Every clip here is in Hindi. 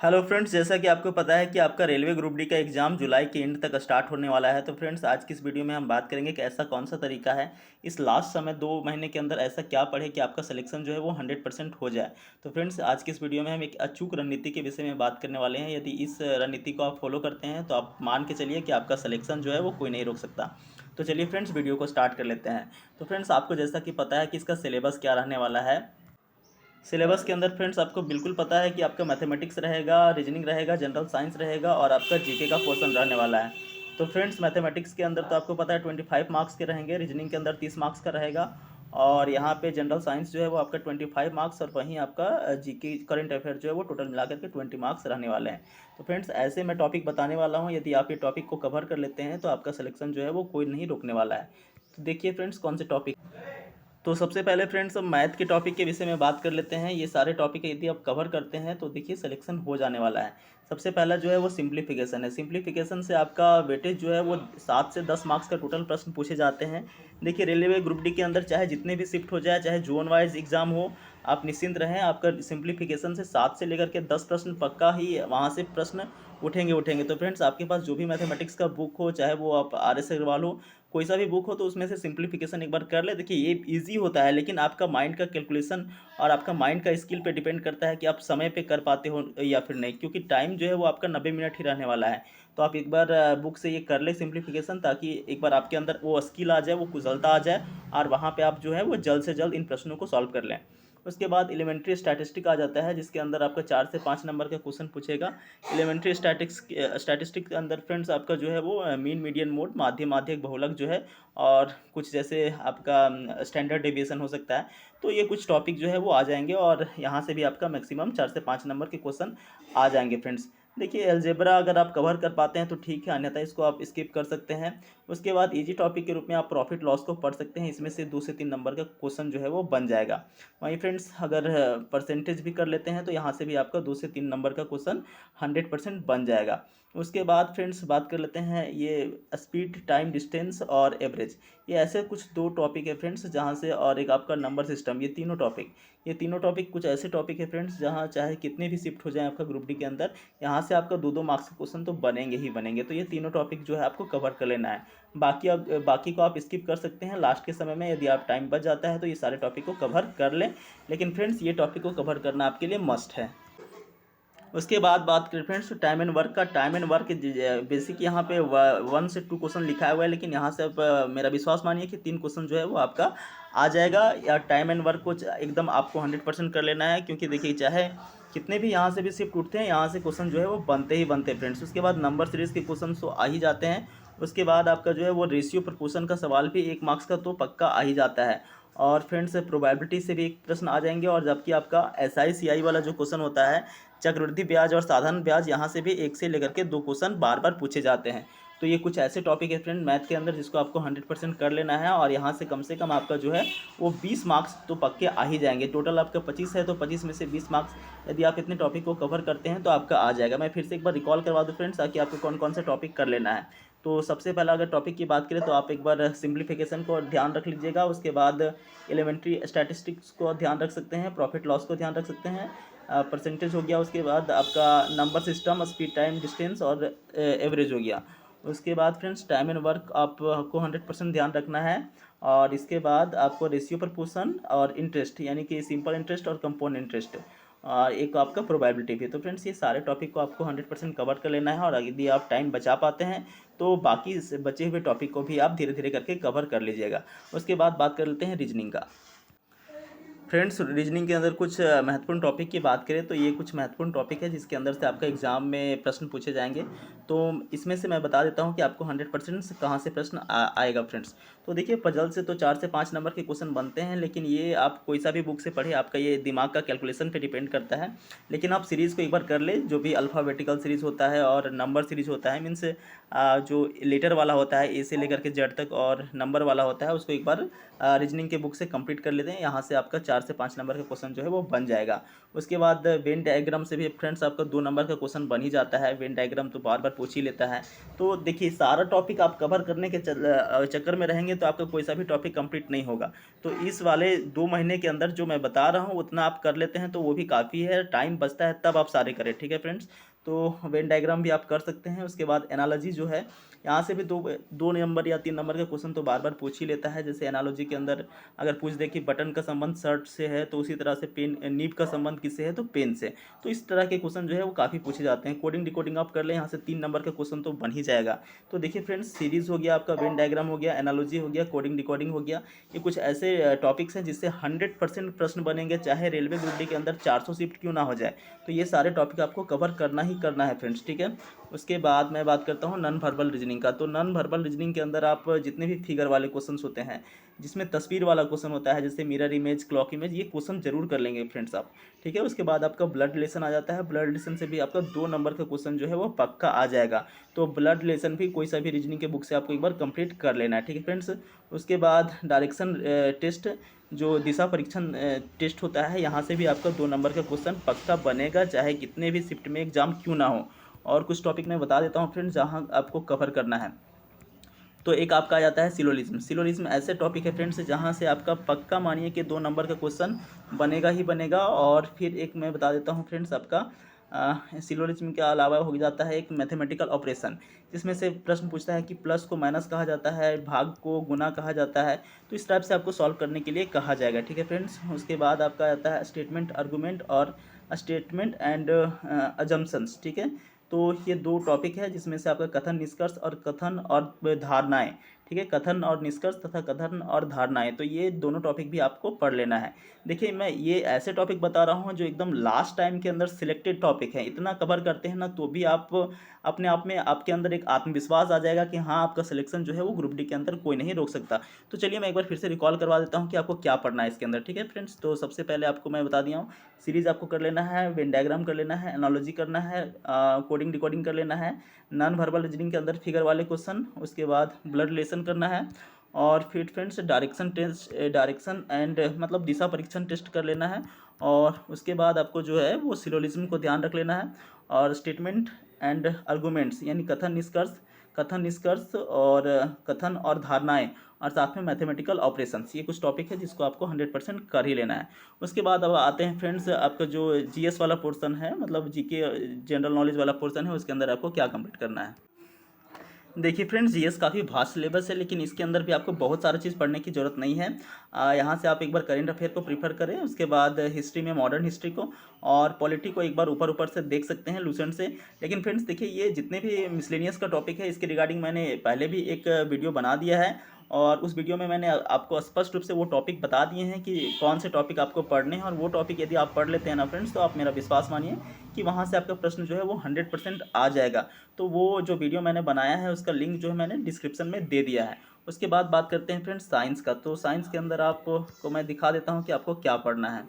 हेलो फ्रेंड्स, जैसा कि आपको पता है कि आपका रेलवे ग्रुप डी का एग्ज़ाम जुलाई के एंड तक स्टार्ट होने वाला है। तो फ्रेंड्स, आज की इस वीडियो में हम बात करेंगे कि ऐसा कौन सा तरीका है इस लास्ट समय 2 महीने के अंदर ऐसा क्या पढ़े कि आपका सिलेक्शन जो है वो 100% हो जाए। तो फ्रेंड्स, आज की इस वीडियो में हम एक अचूक रणनीति के विषय में बात करने वाले हैं। यदि इस रणनीति को आप फॉलो करते हैं तो आप मान के चलिए कि आपका सिलेक्शन जो है वो कोई नहीं रोक सकता। तो चलिए फ्रेंड्स, वीडियो को स्टार्ट कर लेते हैं। तो फ्रेंड्स, आपको जैसा कि पता है कि इसका सिलेबस क्या रहने वाला है। सिलेबस के अंदर फ्रेंड्स आपको बिल्कुल पता है कि आपका मैथमेटिक्स रहेगा, रीजनिंग रहेगा, जनरल साइंस रहेगा और आपका जीके का पोर्शन रहने वाला है। तो फ्रेंड्स, मैथमेटिक्स के अंदर तो आपको पता है 25 मार्क्स के रहेंगे, रीजनिंग के अंदर 30 मार्क्स का रहेगा और यहाँ पे जनरल साइंस जो है वो आपका 25 मार्क्स और वहीं आपका जीके करंट अफेयर जो है वो टोटल मिला करके 20 मार्क्स रहने वाले हैं। तो फ्रेंड्स, ऐसे मैं टॉपिक बताने वाला हूँ, यदि आप ये टॉपिक को कवर कर लेते हैं तो आपका सिलेक्शन जो है वो कोई नहीं रोकने वाला है। तो देखिए फ्रेंड्स, कौन से टॉपिक। तो सबसे पहले फ्रेंड्स, हम मैथ के टॉपिक के विषय में बात कर लेते हैं। ये सारे टॉपिक यदि आप कवर करते हैं तो देखिए सिलेक्शन हो जाने वाला है। सबसे पहला जो है वो सिंप्लीफिकेशन है। सिंप्लीफिकेशन से आपका वेटेज जो है वो 7 से 10 मार्क्स का टोटल प्रश्न पूछे जाते हैं। देखिए, रेलवे ग्रुप डी के अंदर चाहे जितने भी शिफ्ट हो जाए, चाहे जोन वाइज एग्जाम हो, आप निश्चिंत रहें। आपका सिंप्लीफिकेशन से 7 से लेकर के 10 प्रश्न पक्का ही वहाँ से प्रश्न उठेंगे। तो फ्रेंड्स, आपके पास जो भी मैथमेटिक्स का बुक हो, चाहे वो आप RS अग्रवाल हो, कोई सा भी बुक हो, तो उसमें से सिंप्लीफिकेशन एक बार कर ले। देखिए, ये इजी होता है, लेकिन आपका माइंड का कैलकुलेशन और आपका माइंड का स्किल पे डिपेंड करता है कि आप समय पे कर पाते हो या फिर नहीं, क्योंकि टाइम जो है वो आपका 90 मिनट ही रहने वाला है। तो आप एक बार बुक से ये कर ले सिंप्लीफिकेशन, ताकि एक बार आपके अंदर वो स्किल आ जाए, वो कुशलता आ जाए और वहाँ पे आप जो है वो जल्द से जल्द इन प्रश्नों को सॉल्व कर लें। उसके बाद एलिमेंट्री स्टैटिस्टिक आ जाता है, जिसके अंदर आपका 4 से 5 नंबर का क्वेश्चन पूछेगा। एलिमेंट्री स्टैटिस्टिक के अंदर फ्रेंड्स आपका जो है वो मीन, मीडियन, मोड, माध्य, माध्यक, बहुलक जो है और कुछ जैसे आपका स्टैंडर्ड डेविएशन हो सकता है। तो ये कुछ टॉपिक जो है वो आ जाएंगे और यहाँ से भी आपका मैक्सिमम 4 से 5 नंबर के क्वेश्चन आ जाएंगे फ्रेंड्स। देखिए, अलजेब्रा अगर आप कवर कर पाते हैं तो ठीक है, अन्यथा इसको आप स्किप कर सकते हैं। उसके बाद इजी टॉपिक के रूप में आप प्रॉफिट लॉस को पढ़ सकते हैं। इसमें से 2 से 3 नंबर का क्वेश्चन जो है वो बन जाएगा। वहीं फ्रेंड्स, अगर परसेंटेज भी कर लेते हैं तो यहाँ से भी आपका 2 से 3 नंबर का क्वेश्चन 100% बन जाएगा। उसके बाद फ्रेंड्स बात कर लेते हैं ये स्पीड, टाइम, डिस्टेंस और एवरेज। ये ऐसे कुछ 2 टॉपिक है फ्रेंड्स जहाँ से, और एक आपका नंबर सिस्टम। ये तीनों टॉपिक कुछ ऐसे टॉपिक है फ्रेंड्स जहाँ चाहे कितने भी शिफ्ट हो जाए आपका ग्रुप डी के अंदर, यहाँ से आपका 2-2 मार्क्स का क्वेश्चन तो बनेंगे ही बनेंगे। तो ये तीनों टॉपिक जो है आपको कवर कर लेना है। बाकी को आप स्किप कर सकते हैं। लास्ट के समय में यदि आप टाइम बच जाता है तो ये सारे टॉपिक को कवर कर लें, लेकिन फ्रेंड्स ये टॉपिक को कवर करना आपके लिए मस्ट है। उसके बाद बात करें फ्रेंड्स टाइम एंड वर्क का। टाइम एंड वर्क बेसिक यहाँ पे 1 से 2 क्वेश्चन लिखा हुआ है, लेकिन यहाँ से आप मेरा विश्वास मानिए कि 3 क्वेश्चन जो है वो आपका आ जाएगा। या टाइम एंड वर्क को एकदम आपको 100% कर लेना है, क्योंकि देखिए चाहे कितने भी यहाँ से भी शिफ्ट उठते हैं, यहाँ से क्वेश्चन जो है वो बनते ही बनते हैं फ्रेंड्स। उसके बाद नंबर सीरीज़ के क्वेश्चन तो आ ही जाते हैं। उसके बाद आपका जो है वो रेशियो प्रपोर्शन का सवाल भी 1 मार्क्स का तो पक्का आ ही जाता है। और फ्रेंड्स, प्रोबेबिलिटी से भी एक प्रश्न आ जाएंगे। और जबकि आपका SI CI वाला जो क्वेश्चन होता है, चक्रवृद्धि ब्याज और साधारण ब्याज, यहाँ से भी 1 से लेकर के 2 क्वेश्चन बार बार पूछे जाते हैं। तो ये कुछ ऐसे टॉपिक है फ्रेंड मैथ के अंदर जिसको आपको 100% कर लेना है, और यहाँ से कम आपका जो है वो 20 मार्क्स तो पक्के आ ही जाएंगे। टोटल आपका 25 है, तो 25 में से 20 मार्क्स यदि आप इतने टॉपिक को कवर करते हैं तो आपका आ जाएगा। मैं फिर से एक बार रिकॉल करवा दूँ फ्रेंड्स, ताकि आपको कौन कौन से टॉपिक कर लेना है। तो सबसे पहला अगर टॉपिक की बात करें तो आप एक बार सिंप्लीफिकेशन को ध्यान रख लीजिएगा। उसके बाद एलिमेंट्री स्टैटिस्टिक्स को ध्यान रख सकते हैं, प्रॉफिट लॉस को ध्यान रख सकते हैं, परसेंटेज हो गया। उसके बाद आपका number system, speed, time, distance और एवरेज हो गया। उसके बाद फ्रेंड्स टाइम एंड वर्क आपको 100% ध्यान रखना है। और इसके बाद आपको रेशियो प्रपोर्शन और इंटरेस्ट, यानी कि सिंपल इंटरेस्ट और कंपाउंड इंटरेस्ट, और एक आपका प्रोबेबिलिटी भी। तो फ्रेंड्स, ये सारे टॉपिक को आपको 100% कवर कर लेना है। और यदि आप टाइम बचा पाते हैं तो बाकी इस बचे हुए टॉपिक को भी आप धीरे धीरे करके कवर कर लीजिएगा। उसके बाद बात कर लेते हैं रीजनिंग का। फ्रेंड्स, रीजनिंग के अंदर कुछ महत्वपूर्ण टॉपिक की बात करें तो ये कुछ महत्वपूर्ण टॉपिक है जिसके अंदर से आपका एग्जाम में प्रश्न पूछे जाएंगे। तो इसमें से मैं बता देता हूँ कि आपको 100% कहाँ से प्रश्न आएगा फ्रेंड्स। तो देखिए, पजल से तो 4 से 5 नंबर के क्वेश्चन बनते हैं, लेकिन ये आप कोई सा भी बुक से पढ़े, आपका ये दिमाग का कैलकुलेशन पे डिपेंड करता है। लेकिन आप सीरीज़ को एक बार कर ले, जो भी अल्फ़ाबेटिकल सीरीज़ होता है और नंबर सीरीज़ होता है, मीन्स जो लेटर वाला होता है A से लेकर के Z तक, और नंबर वाला होता है, उसको एक बार रीजनिंग के बुक से कंप्लीट कर लेते हैं, यहाँ से आपका 4 से 5 नंबर का क्वेश्चन जो है वो बन जाएगा। उसके बाद वेन डायग्राम से भी फ्रेंड्स आपका 2 नंबर का क्वेश्चन बन ही जाता है। वेन डायग्राम तो बार बार पूछ ही लेता है। तो देखिए सारा टॉपिक आप कवर करने के चक्कर में रहेंगे तो आपका कोई सा भी टॉपिक कंप्लीट नहीं होगा। तो इस वाले 2 महीने के अंदर जो मैं बता रहा हूँ उतना आप कर लेते हैं तो वो भी काफ़ी है, टाइम बचता है तब आप सारे करें, ठीक है फ्रेंड्स। तो वेन डायग्राम भी आप कर सकते हैं। उसके बाद एनालॉजी जो है, यहाँ से भी दो नंबर या 3 नंबर का क्वेश्चन तो बार बार पूछ ही लेता है। जैसे एनालॉजी के अंदर अगर पूछ दे कि बटन का संबंध शर्ट से है तो उसी तरह से पेन, नीब का संबंध किससे है तो पेन से। तो इस तरह के क्वेश्चन जो है वो काफ़ी पूछे जाते हैं। कोडिंग डिकोडिंग आप कर लें, यहाँ से 3 नंबर का क्वेश्चन तो बन ही जाएगा। तो देखिए फ्रेंड्स, सीरीज हो गया आपका, वेन डायग्राम हो गया, एनालॉजी हो गया, कोडिंग डिकोडिंग हो गया। ये कुछ ऐसे टॉपिक्स हैं जिससे 100% प्रश्न बनेंगे, चाहे रेलवे ग्रुप डी के अंदर 400 शिफ्ट क्यों ना हो जाए। तो ये सारे टॉपिक आपको कवर करना ही करना है फ्रेंड्स, ठीक है। उसके बाद मैं बात करता हूँ नॉन वर्बल रीजनिंग का। तो नॉन वर्बल रीजनिंग के अंदर आप जितने भी फिगर वाले क्वेश्चंस होते हैं, जिसमें तस्वीर वाला क्वेश्चन होता है, जैसे मिरर इमेज, क्लॉक इमेज, ये क्वेश्चन जरूर कर लेंगे फ्रेंड्स आप, ठीक है। उसके बाद आपका ब्लड रिलेशन आ जाता है। ब्लड रिलेशन से भी आपका 2 नंबर का क्वेश्चन जो है वो पक्का आ जाएगा। तो ब्लड रिलेशन भी कोई सा भी रीजनिंग के बुक से आपको एक बार कंप्लीट कर लेना है, ठीक है फ्रेंड्स। उसके बाद डायरेक्शन टेस्ट, जो दिशा परीक्षण टेस्ट होता है, यहाँ से भी आपका 2 नंबर का क्वेश्चन पक्का बनेगा, चाहे कितने भी शिफ्ट में एग्जाम क्यों ना हो। और कुछ टॉपिक मैं बता देता हूँ फ्रेंड्स जहाँ आपको कवर करना है। तो एक आपका आ जाता है सिलोजिज्म। सिलोजिज्म ऐसे टॉपिक है फ्रेंड्स जहाँ से आपका पक्का मानिए कि 2 नंबर का क्वेश्चन बनेगा ही बनेगा। और फिर एक मैं बता देता हूँ फ्रेंड्स आपका सिलोजिज्म के अलावा हो जाता है एक मैथमेटिकल ऑपरेशन, जिसमें से प्रश्न पूछता है कि प्लस को माइनस कहा जाता है, भाग को गुना कहा जाता है। तो इस टाइप से आपको सॉल्व करने के लिए कहा जाएगा, ठीक है फ्रेंड्स। उसके बाद आपका आता है स्टेटमेंट आर्गूमेंट और स्टेटमेंट एंड अजम्पशंस, ठीक है। तो ये 2 टॉपिक है जिसमें से आपका कथन निष्कर्ष और कथन और धारणाएं, ठीक है। कथन और निष्कर्ष तथा कथन और धारणाएं, तो ये दोनों टॉपिक भी आपको पढ़ लेना है। देखिए मैं ये ऐसे टॉपिक बता रहा हूँ जो एकदम लास्ट टाइम के अंदर सिलेक्टेड टॉपिक है। इतना कवर करते हैं ना तो भी आप अपने आप में आपके अंदर एक आत्मविश्वास आ जाएगा कि हाँ आपका सिलेक्शन जो है वो ग्रुप डी के अंदर कोई नहीं रोक सकता। तो चलिए मैं एक बार फिर से रिकॉल करवा देता हूँ कि आपको क्या पढ़ना है इसके अंदर, ठीक है फ्रेंड्स। तो सबसे पहले आपको मैं बता दिया हूँ, सीरीज आपको कर लेना है, वेन डायग्राम कर लेना है, एनालॉजी करना है, कोडिंग डिकोडिंग कर लेना है, नॉन वर्बल रीजनिंग के अंदर फिगर वाले क्वेश्चन, उसके बाद ब्लड रिलेशन करना है, और फिर friends direction test, direction and मतलब दिशा परीक्षण टेस्ट कर लेना है। और उसके बाद आपको जो है वो सिलोजिज्म को ध्यान रख लेना है, और स्टेटमेंट एंड आर्गूमेंट्स यानी कथन निष्कर्ष और कथन और धारणाएं, और साथ में मैथमेटिकल ऑपरेशंस, ये कुछ टॉपिक है जिसको आपको 100% कर ही लेना है। उसके बाद अब आते हैं फ्रेंड्स आपका जो जीएस वाला पोर्शन है, मतलब जीके जनरल नॉलेज वाला पोर्शन है, उसके अंदर आपको क्या कंप्लीट करना है। देखिए फ्रेंड्स, जीएस काफ़ी वास्ट सिलेबस है, लेकिन इसके अंदर भी आपको बहुत सारी चीज़ पढ़ने की ज़रूरत नहीं है। यहाँ से आप एक बार करेंट अफेयर को प्रीफर करें, उसके बाद हिस्ट्री में मॉडर्न हिस्ट्री को, और पॉलिटी को एक बार ऊपर ऊपर से देख सकते हैं लूसेंट से। लेकिन फ्रेंड्स देखिए, ये जितने भी मिसलेनियस का टॉपिक है इसके रिगार्डिंग मैंने पहले भी एक वीडियो बना दिया है, और उस वीडियो में मैंने आपको स्पष्ट रूप से वो टॉपिक बता दिए हैं कि कौन से टॉपिक आपको पढ़ने हैं। और वो टॉपिक यदि आप पढ़ लेते हैं ना फ्रेंड्स, तो आप मेरा विश्वास मानिए कि वहाँ से आपका प्रश्न जो है वो 100% आ जाएगा। तो वो जो वीडियो मैंने बनाया है उसका लिंक जो है मैंने डिस्क्रिप्शन में दे दिया है। उसके बाद बात करते हैं फ्रेंड्स साइंस का। तो साइंस के अंदर आपको मैं दिखा देता हूँ कि आपको क्या पढ़ना है।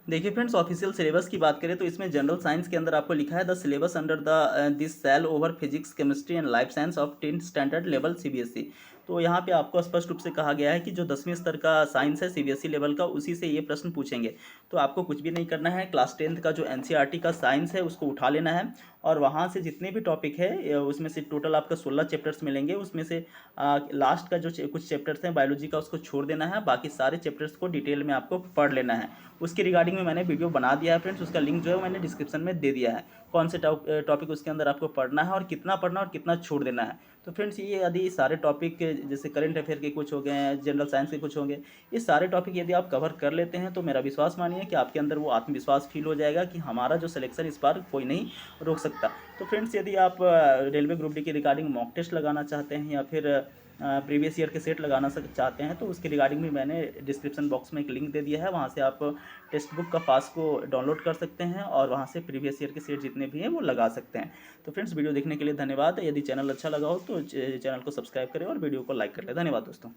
देखिए फ्रेंड्स, ऑफिशियल सिलेबस की बात करें तो इसमें जनरल साइंस के अंदर आपको लिखा है the syllabus under this cell over physics, chemistry and life science of 10th standard level CBSE. तो यहाँ पे आपको स्पष्ट रूप से कहा गया है कि जो 10वीं स्तर का साइंस है सीबीएसई लेवल का, उसी से ये प्रश्न पूछेंगे। तो आपको कुछ भी नहीं करना है, क्लास 10th का जो एनसीईआरटी का साइंस है उसको उठा लेना है, और वहाँ से जितने भी टॉपिक है उसमें से टोटल आपका 16 चैप्टर्स मिलेंगे। उसमें से लास्ट का जो कुछ चैप्टर्स हैं बायोलॉजी का, उसको छोड़ देना है, बाकी सारे चैप्टर्स को डिटेल में आपको पढ़ लेना है। उसके रिगार्डिंग में मैंने वीडियो बना दिया है फ्रेंड्स, उसका लिंक जो है मैंने डिस्क्रिप्शन में दे दिया है, कौन से टॉपिक उसके अंदर आपको पढ़ना है और कितना पढ़ना और कितना छोड़ देना है। तो फ्रेंड्स ये यदि सारे टॉपिक जैसे करंट अफेयर के कुछ हो गए हैं, जनरल साइंस के कुछ होंगे, ये सारे टॉपिक यदि आप कवर कर लेते हैं तो मेरा विश्वास मानिए कि आपके अंदर वो आत्मविश्वास फील हो जाएगा कि हमारा जो सिलेक्शन इस बार कोई नहीं रोक सकता। तो फ्रेंड्स यदि आप रेलवे ग्रुप डी के रिगार्डिंग मॉक टेस्ट लगाना चाहते हैं या फिर प्रीवियस ईयर के सेट लगाना चाहते हैं, तो उसके रिगार्डिंग भी मैंने डिस्क्रिप्शन बॉक्स में एक लिंक दे दिया है, वहाँ से आप टेक्स्ट बुक का पास को डाउनलोड कर सकते हैं और वहाँ से प्रीवियस ईयर के सेट जितने भी हैं वो लगा सकते हैं। तो फ्रेंड्स वीडियो देखने के लिए धन्यवाद। यदि चैनल अच्छा लगा हो तो चैनल को सब्सक्राइब करें और वीडियो को लाइक कर लें। धन्यवाद दोस्तों।